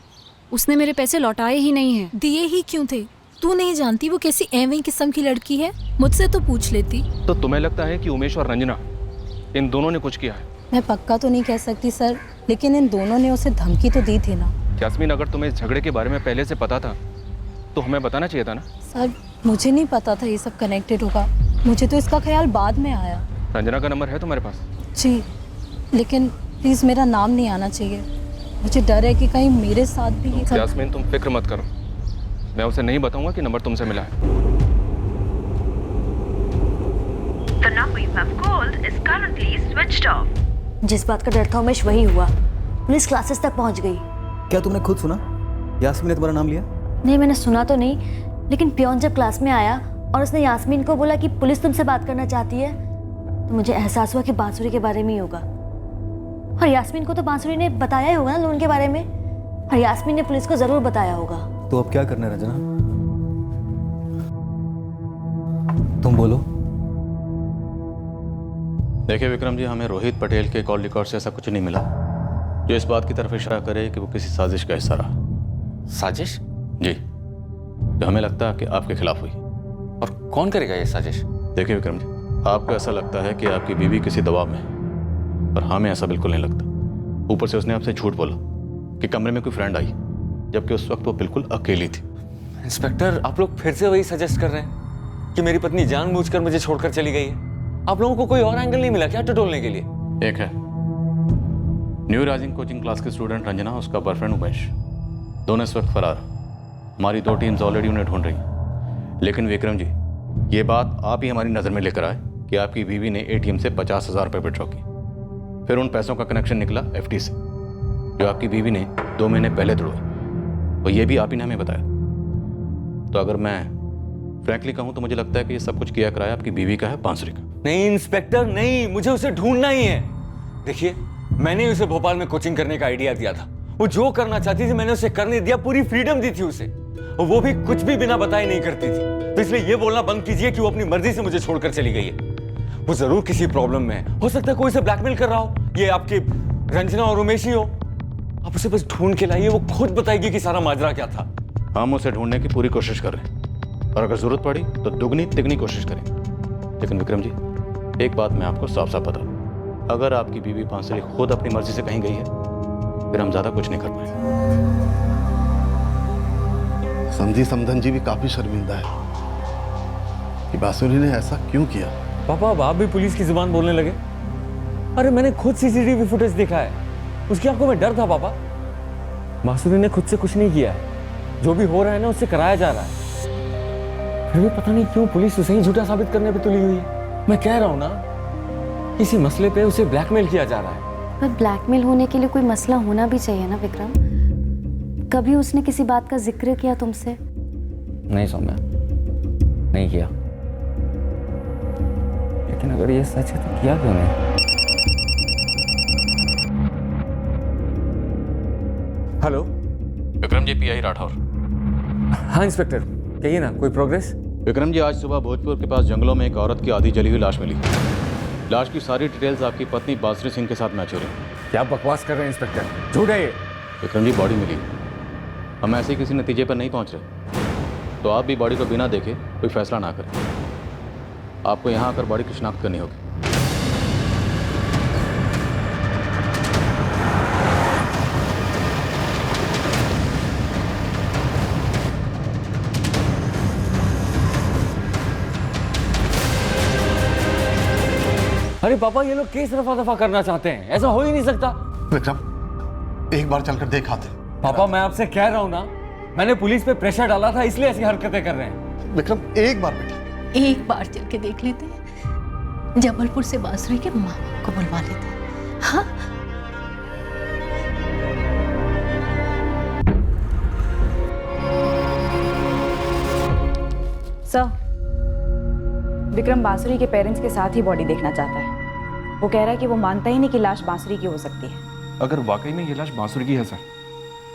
उसने मेरे पैसे लौटाए ही नहीं हैं। दिए ही क्यों थे? तू नहीं जानती वो कैसी एवं किस्म की लड़की है? मुझसे तो पूछ लेती। तो तुम्हें लगता है कि उमेश और रंजना इन दोनों ने कुछ किया है? मैं पक्का तो नहीं कह सकती सर, लेकिन इन दोनों ने उसे धमकी तो दी थी ना। यास्मीन, अगर तुम्हें इस झगड़े के बारे में पहले से पता था तो हमें बताना चाहिए था ना। सर, मुझे नहीं पता था ये सब कनेक्टेड होगा, मुझे तो इसका ख्याल बाद में आया। रंजना का नंबर है तुम्हारे पास? जी, लेकिन प्लीज मेरा नाम नहीं आना चाहिए। मुझे डर है कि कहीं मेरे साथ भी ये सब... यास्मीन, तुम फिक्र मत करो, मैं उसे नहीं बताऊंगा कि नंबर तुमसे मिला है। The number you have called is currently switched off. जिस बात का डर था उमेश वही हुआ। पुलिस क्लासेस तक पहुंच गई। क्या तुमने खुद सुना यास्मीन ने तुम्हारा नाम लिया? नहीं, मैंने सुना तो नहीं, लेकिन पियोन जब क्लास में आया और उसने यास्मीन को बोला कि पुलिस तुमसे बात करना चाहती है, तो मुझे एहसास हुआ कि बांसुरी के बारे में ही होगा। और यास्मीन को तो बांसुरी ने बताया ही होगा ना लोन के बारे में, और यास्मीन ने पुलिस को जरूर बताया होगा। तो अब क्या करना है रंजना? तुम बोलो। देखिए विक्रम जी, हमें रोहित पटेल के कॉल रिकॉर्ड से ऐसा कुछ नहीं मिला जो इस बात की तरफ इशारा करे कि वो किसी साजिश का हिस्सा रहा। साजिश? जी, जो हमें लगता है कि आपके खिलाफ हुई। और कौन करेगा ये साजिश? देखिए विक्रम जी, आपको ऐसा लगता है कि आपकी बीवी किसी दबाव में है, पर हमें ऐसा बिल्कुल नहीं लगता। ऊपर से उसने आपसे झूठ बोला कि कमरे में कोई फ्रेंड आई, जबकि उस वक्त वो बिल्कुल अकेली थी। इंस्पेक्टर, आप लोग फिर से वही सजेस्ट कर रहे हैं कि मेरी पत्नी जानबूझकर मुझे छोड़कर चली गई है? आप लोगों को कोई और एंगल नहीं मिला क्या टटोलने के लिए? एक है न्यू राइजिंग कोचिंग क्लास की स्टूडेंट रंजना, उसका बॉयफ्रेंड उमेश, दोनों इस वक्त फरार। हमारी 2 टीम्स ऑलरेडी उन्हें ढूंढ रही हैं। लेकिन विक्रम जी, ये बात आप ही हमारी नज़र में लेकर आए कि आपकी बीवी ने ATM से 50,000 रुपये विड्रॉ की। फिर उन पैसों का कनेक्शन निकला FD से, जो आपकी बीवी ने 2 महीने पहले तोड़ा, और ये भी आप ही ने हमें बताया। तो अगर मैं फ्रैंकली कहूँ तो मुझे लगता है कि ये सब कुछ किया कराया आपकी बीवी का है, बांसुरी का। नहीं इंस्पेक्टर, नहीं, मुझे उसे ढूंढना ही है। देखिए, मैंने उसे भोपाल में कोचिंग करने का आइडिया दिया था। वो जो करना चाहती थी मैंने उसे करने दिया, पूरी फ्रीडम दी थी उसे, और वो भी कुछ भी बिना बताए नहीं करती थी। तो इसलिए ये बोलना बंद कीजिए कि वो अपनी मर्जी से मुझे छोड़कर चली गई है। वो जरूर किसी प्रॉब्लम में है, हो सकता है कोई उसे ब्लैकमेल कर रहा हो, ये आपकी रंजना और उमेश ही हो। आप उसे बस ढूंढ के लाइए, वो खुद बताएगी कि सारा माजरा क्या था। हम उसे ढूंढने की पूरी कोशिश कर रहे हैं, और अगर जरूरत पड़ी तो दुगनी तिगनी कोशिश करेंगे। लेकिन विक्रम जी, एक बात मैं आपको साफ साफ बता दूं, अगर आपकी बीवी बांसुरी खुद अपनी मर्जी से कहीं गई है, फिर हम ज्यादा कुछ नहीं कर पाएंगे। समझी समधन जी भी काफी शर्मिंदा है कि बांसुरी ने ऐसा क्यों किया। पापा, अब आप भी पुलिस की जुबान बोलने लगे? अरे मैंने खुद CCTV फुटेज देखा है, उसकी आंखों में डर था पापा। बांसुरी ने खुद से कुछ नहीं किया है, जो भी हो रहा है ना उससे कराया जा रहा है। फिर भी पता नहीं क्यों पुलिस उसे ही झूठा साबित करने पे तुली हुई है। मैं कह रहा हूं ना, किसी मसले पे उसे ब्लैकमेल किया जा रहा है। पर ब्लैकमेल होने के लिए कोई मसला होना भी चाहिए ना विक्रम। कभी उसने किसी बात का जिक्र किया तुमसे? नहीं सौम्या, नहीं किया। लेकिन अगर ये सच है तो किया क्यों नहीं? Hello Vikram ji, PI Rathore. हाँ इंस्पेक्टर, कहिए ना, कोई प्रोग्रेस? विक्रम जी, आज सुबह भोजपुर के पास जंगलों में एक औरत की आधी जली हुई लाश मिली। लाश की सारी डिटेल्स आपकी पत्नी बांसुरी सिंह के साथ मैच हो रही है। क्या बकवास कर रहे हैं इंस्पेक्टर, झूठ है ये। विक्रम जी, बॉडी मिली, हम ऐसे ही किसी नतीजे पर नहीं पहुंच रहे, तो आप भी बॉडी को बिना देखे कोई फैसला ना करें। आपको यहाँ आकर बॉडी की शिनाख्त करनी होगी। अरे पापा, ये लोग केस रफा दफा करना चाहते हैं, ऐसा हो ही नहीं सकता। विक्रम, एक बार चलकर देख आते। पापा, मैं आपसे कह रहा हूं ना, मैंने पुलिस पे प्रेशर डाला था, इसलिए ऐसी हरकतें कर रहे हैं। विक्रम, एक बार बेटा, एक बार चल के देख लेते हैं। जबलपुर से बांसुरी के माँ बाप को बुलवा लेते हैं। हाँ, सर, विक्रम बांसुरी के पेरेंट्स के साथ ही बॉडी देखना चाहता है। वो कह रहा है कि वो मानता ही नहीं कि लाश बांसुरी की हो सकती है। अगर वाकई में ये लाश बांसुरी की है सर,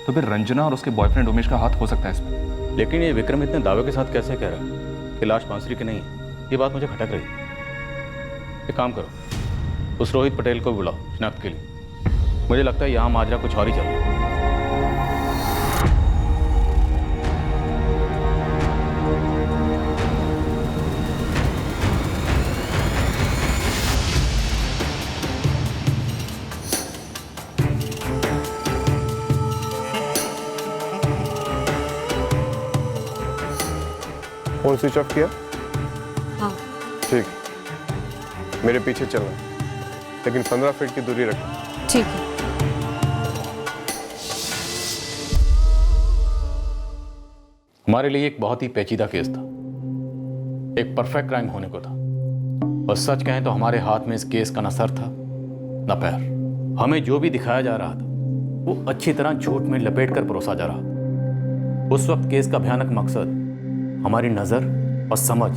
तो फिर रंजना और उसके बॉयफ्रेंड उमेश का हाथ हो सकता है इसमें। लेकिन ये विक्रम इतने दावे के साथ कैसे कह रहा है कि लाश बांसुरी की नहीं है? ये बात मुझे खटक रही है। एक काम करो, उस रोहित पटेल को बुलाओ शिनाख्त के लिए। मुझे लगता है यहाँ माजरा कुछ और ही चल रहा है। फोन स्विच ऑफ किया? हाँ। ठीक, मेरे पीछे चलना, लेकिन 15 फीट की दूरी रखना। ठीक है। हमारे लिए एक बहुत ही पेचीदा केस था, एक परफेक्ट क्राइम होने को था, और सच कहें तो हमारे हाथ में इस केस का न सर था न पैर। हमें जो भी दिखाया जा रहा था वो अच्छी तरह झूठ में लपेट कर परोसा जा रहा था। उस वक्त केस का भयानक मकसद हमारी नज़र और समझ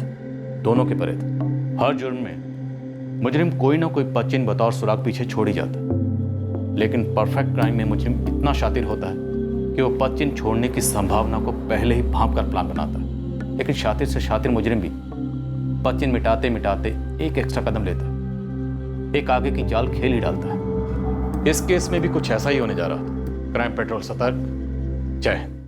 दोनों के परे था। हर जुर्म में मुजरिम कोई ना कोई पच्चीन बतौर सुराग पीछे छोड़ ही जाता है, लेकिन परफेक्ट क्राइम में मुजरिम इतना शातिर होता है कि वो पच्चीन छोड़ने की संभावना को पहले ही भांप कर प्लान बनाता है। लेकिन शातिर से शातिर मुजरिम भी पच्चीन मिटाते मिटाते एक एक्स्ट्रा कदम लेता है, एक आगे की जाल खेल ही डालता है। इस केस में भी कुछ ऐसा ही होने जा रहा था। क्राइम पेट्रोल सतर्क। जय हिंद।